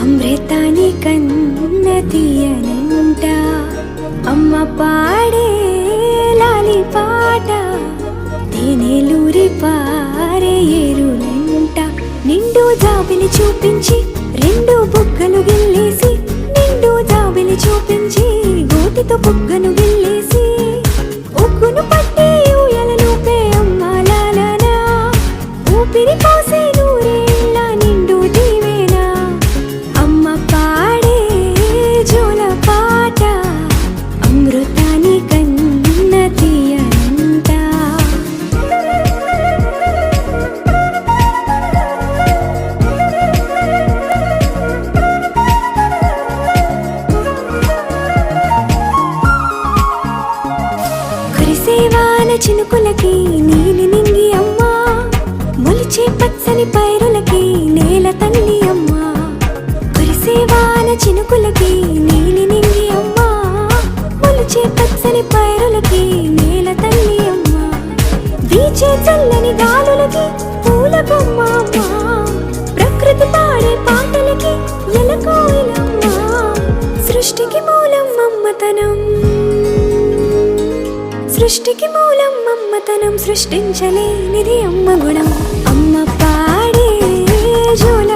అమృతాని కన్న తీయనంట అమ్మ పాడే లాలి పాట తేనెలూరి పారే ఏరులంట నిండు జాబిలి చూపించి రెండు బుగ్గలు గిల్లేసి నిండు జాబిలి చూపించి గోటితో బుగ్గను గిల్లేసి ఉగ్గును పట్టి ఊయలనుపే అమ్మ లాలనా ఊపిరి పోసే నూరేళ్ళ నిండు దీవేనా అమ్మ పాడే జోల పాట అమృతాని కన్న తీయనంట కురిసేవాన చినుకులకి నీలి నింగి అమ్మా మొలిచే పచ్చని పైరులకి నేల తల్లి అమ్మా కురిసేవాన చినుకులకి నీలి నింగి అమ్మా మొలిచే పచ్చని పైరులకి నేల తల్లి అమ్మా వీచే చల్లని గాలులకి పూల బొమ్మ అమ్మా ప్రకృతి పాడే పాటలకి ఎలకోయిలమ్మా సృష్టికి మూలం మమ్మతనం సృష్టికి మూలం మమ్మతనం సృష్టించలేనిది అమ్మ గుణం అమ్మ పాడే జోల